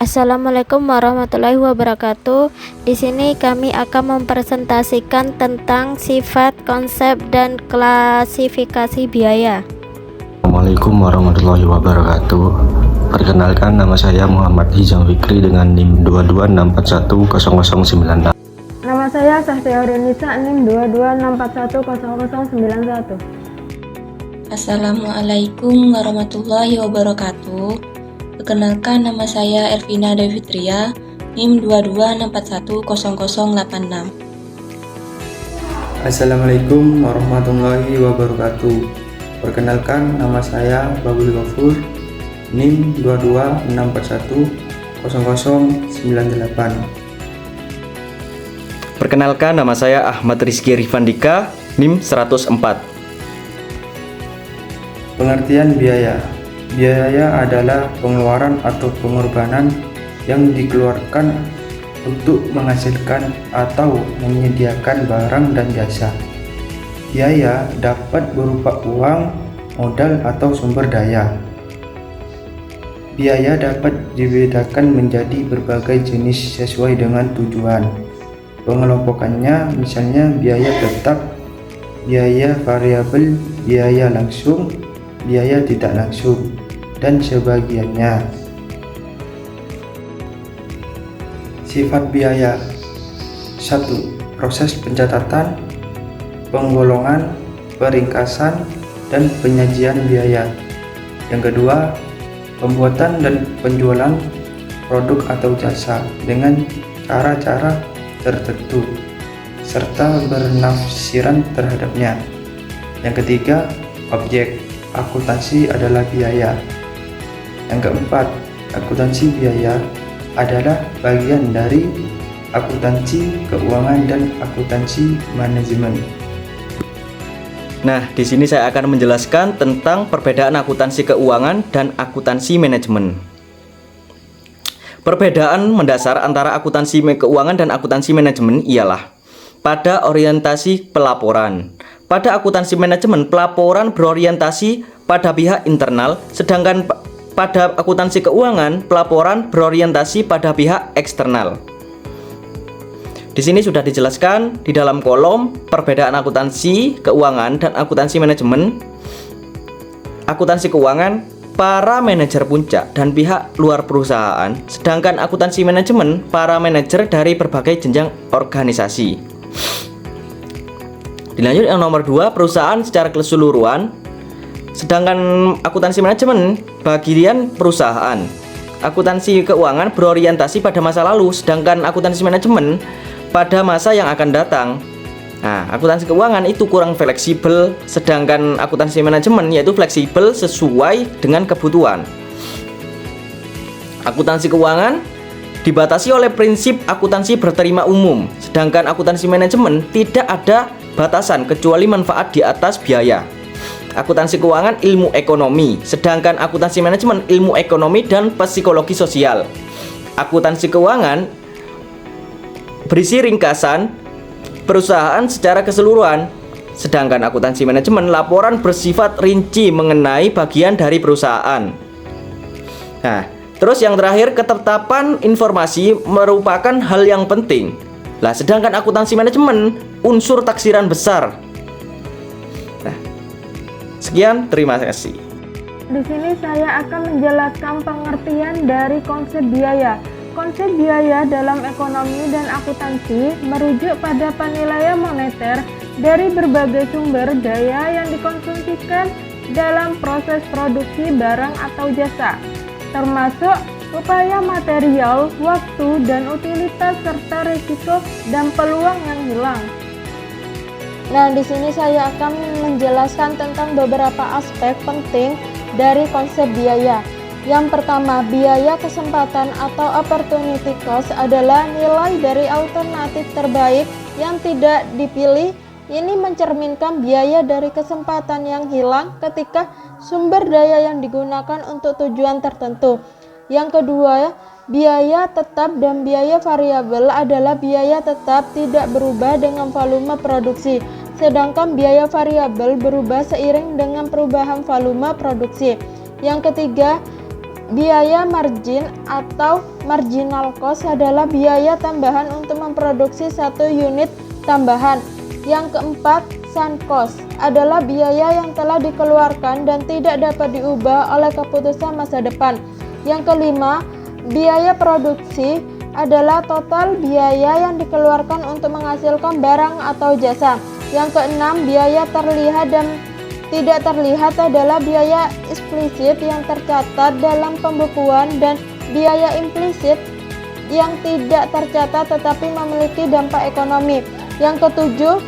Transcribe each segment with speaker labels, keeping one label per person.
Speaker 1: Assalamualaikum warahmatullahi wabarakatuh. Di sini kami akan mempresentasikan tentang sifat, konsep, dan klasifikasi biaya.
Speaker 2: Assalamualaikum warahmatullahi wabarakatuh. Perkenalkan, nama saya Muhammad Hizam Fikri dengan NIM 22641009.
Speaker 3: Nama saya Sahtiaurinisa, NIM 22641091.
Speaker 4: Assalamualaikum warahmatullahi wabarakatuh. Perkenalkan, nama saya Elvina Devitria, NIM 2264100086.
Speaker 5: Assalamualaikum warahmatullahi wabarakatuh. Perkenalkan, nama saya Babul Ghafur, NIM 2264100098.
Speaker 6: Perkenalkan, nama saya Ahmad Rizky Rifandika, NIM 104.
Speaker 5: Pengertian biaya. Biaya adalah pengeluaran atau pengorbanan yang dikeluarkan untuk menghasilkan atau menyediakan barang dan jasa. Biaya dapat berupa uang, modal, atau sumber daya. Biaya dapat dibedakan menjadi berbagai jenis sesuai dengan tujuan. Pengelompokannya misalnya biaya tetap, biaya variabel, biaya langsung, biaya tidak langsung, dan sebagiannya. Sifat biaya. 1. Proses pencatatan, penggolongan, peringkasan, dan penyajian biaya. Yang kedua, pembuatan dan penjualan produk atau jasa dengan cara-cara tertentu serta bernafsiran terhadapnya. Yang ketiga, objek. Akuntansi adalah biaya. Yang keempat, akuntansi biaya adalah bagian dari akuntansi keuangan dan akuntansi manajemen.
Speaker 6: Nah, di sini saya akan menjelaskan tentang perbedaan akuntansi keuangan dan akuntansi manajemen. Perbedaan mendasar antara akuntansi keuangan dan akuntansi manajemen ialah pada orientasi pelaporan. Pada akuntansi manajemen, pelaporan berorientasi pada pihak internal, sedangkan pada akuntansi keuangan, pelaporan berorientasi pada pihak eksternal. Di sini sudah dijelaskan di dalam kolom perbedaan akuntansi keuangan dan akuntansi manajemen. Akuntansi keuangan, para manajer puncak dan pihak luar perusahaan, sedangkan akuntansi manajemen, para manajer dari berbagai jenjang organisasi. Dilanjut yang nomor 2, perusahaan secara keseluruhan, sedangkan akuntansi manajemen bagian perusahaan. Akuntansi keuangan berorientasi pada masa lalu, sedangkan akuntansi manajemen pada masa yang akan datang. Nah, akuntansi keuangan itu kurang fleksibel, sedangkan akuntansi manajemen yaitu fleksibel sesuai dengan kebutuhan. Akuntansi keuangan dibatasi oleh prinsip akuntansi berterima umum, sedangkan akuntansi manajemen tidak ada batasan kecuali manfaat di atas biaya. Akuntansi keuangan ilmu ekonomi, sedangkan akuntansi manajemen ilmu ekonomi dan psikologi sosial. Akuntansi keuangan berisi ringkasan perusahaan secara keseluruhan, sedangkan akuntansi manajemen laporan bersifat rinci mengenai bagian dari perusahaan. Nah, terus yang terakhir, ketetapan informasi merupakan hal yang penting. Lah, sedangkan akuntansi manajemen unsur taksiran besar. Nah, sekian, terima kasih.
Speaker 3: Di sini saya akan menjelaskan pengertian dari konsep biaya. Konsep biaya dalam ekonomi dan akuntansi merujuk pada penilaian moneter dari berbagai sumber daya yang dikonsumsikan dalam proses produksi barang atau jasa, termasuk upaya material, waktu, dan utilitas, serta risiko dan peluang yang hilang.
Speaker 1: Nah, di sini saya akan menjelaskan tentang beberapa aspek penting dari konsep biaya. Yang pertama, biaya kesempatan atau opportunity cost adalah nilai dari alternatif terbaik yang tidak dipilih. Ini mencerminkan biaya dari kesempatan yang hilang ketika sumber daya yang digunakan untuk tujuan tertentu. Yang kedua, biaya tetap dan biaya variabel adalah biaya tetap tidak berubah dengan volume produksi. sedangkan biaya variabel berubah seiring dengan perubahan volume produksi. Yang ketiga, biaya margin atau marginal cost adalah biaya tambahan untuk memproduksi satu unit tambahan. Yang keempat, sunk cost adalah biaya yang telah dikeluarkan dan tidak dapat diubah oleh keputusan masa depan. Yang kelima, biaya produksi adalah total biaya yang dikeluarkan untuk menghasilkan barang atau jasa. Yang keenam, biaya terlihat dan tidak terlihat adalah biaya eksplisit yang tercatat dalam pembukuan dan biaya implisit yang tidak tercatat tetapi memiliki dampak ekonomi. Yang ketujuh,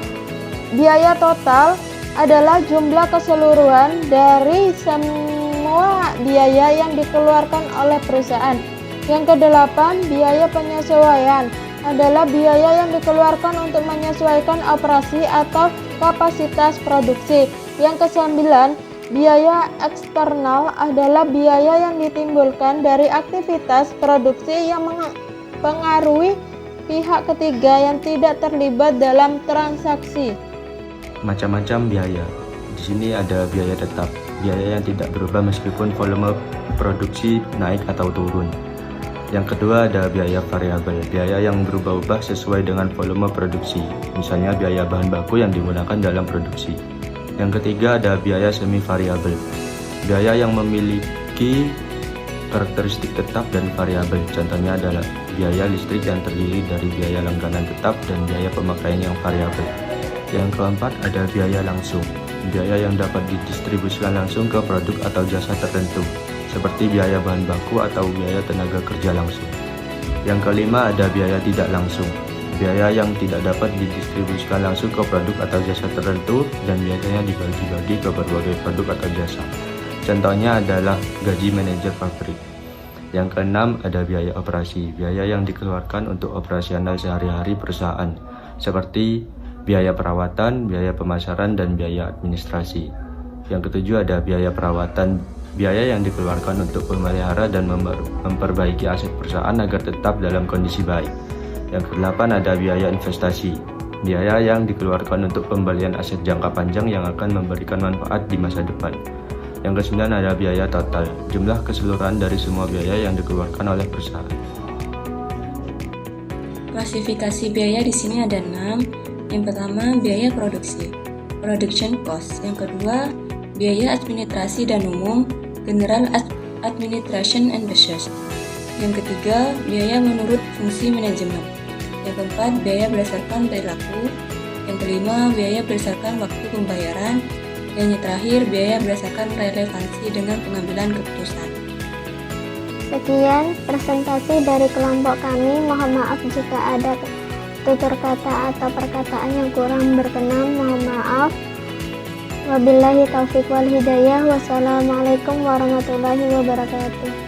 Speaker 1: biaya total adalah jumlah keseluruhan dari semua biaya yang dikeluarkan oleh perusahaan. Yang kedelapan, biaya penyesuaian adalah biaya yang dikeluarkan untuk menyesuaikan operasi atau kapasitas produksi. Yang kesembilan, biaya eksternal adalah biaya yang ditimbulkan dari aktivitas produksi yang mempengaruhi pihak ketiga yang tidak terlibat dalam transaksi.
Speaker 2: Macam-macam biaya. Di sini ada biaya tetap, biaya yang tidak berubah meskipun volume produksi naik atau turun. Yang kedua ada biaya variabel, biaya yang berubah-ubah sesuai dengan volume produksi, misalnya biaya bahan baku yang digunakan dalam produksi. Yang ketiga ada biaya semi variabel, biaya yang memiliki karakteristik tetap dan variabel, contohnya adalah biaya listrik yang terdiri dari biaya langganan tetap dan biaya pemakaian yang variabel. Yang keempat ada biaya langsung, biaya yang dapat didistribusikan langsung ke produk atau jasa tertentu, seperti biaya bahan baku atau biaya tenaga kerja langsung. Yang kelima ada biaya tidak langsung, biaya yang tidak dapat didistribusikan langsung ke produk atau jasa tertentu dan biasanya dibagi-bagi ke berbagai produk atau jasa. Contohnya adalah gaji manajer pabrik. Yang keenam ada biaya operasi, biaya yang dikeluarkan untuk operasional sehari-hari perusahaan, seperti biaya perawatan, biaya pemasaran, dan biaya administrasi. Yang ketujuh ada biaya perawatan, biaya yang dikeluarkan untuk memelihara dan memperbaiki aset perusahaan agar tetap dalam kondisi baik. Yang kedelapan ada biaya investasi, biaya yang dikeluarkan untuk pembelian aset jangka panjang yang akan memberikan manfaat di masa depan. Yang kesembilan ada biaya total, jumlah keseluruhan dari semua biaya yang dikeluarkan oleh perusahaan.
Speaker 4: Klasifikasi biaya di sini ada 6. Yang pertama, biaya produksi, production cost. Yang kedua, biaya administrasi dan umum, general administration and budget. Yang ketiga, biaya menurut fungsi manajemen. Yang keempat, biaya berdasarkan perilaku. Yang kelima, biaya berdasarkan waktu pembayaran. Dan yang terakhir, biaya berdasarkan relevansi dengan pengambilan keputusan.
Speaker 7: Sekian presentasi dari kelompok kami. Mohon maaf jika ada tutur kata atau perkataan yang kurang berkenan. Mohon maaf. Wabillahi taufiq wal hidayah. Wassalamualaikum warahmatullahi wabarakatuh.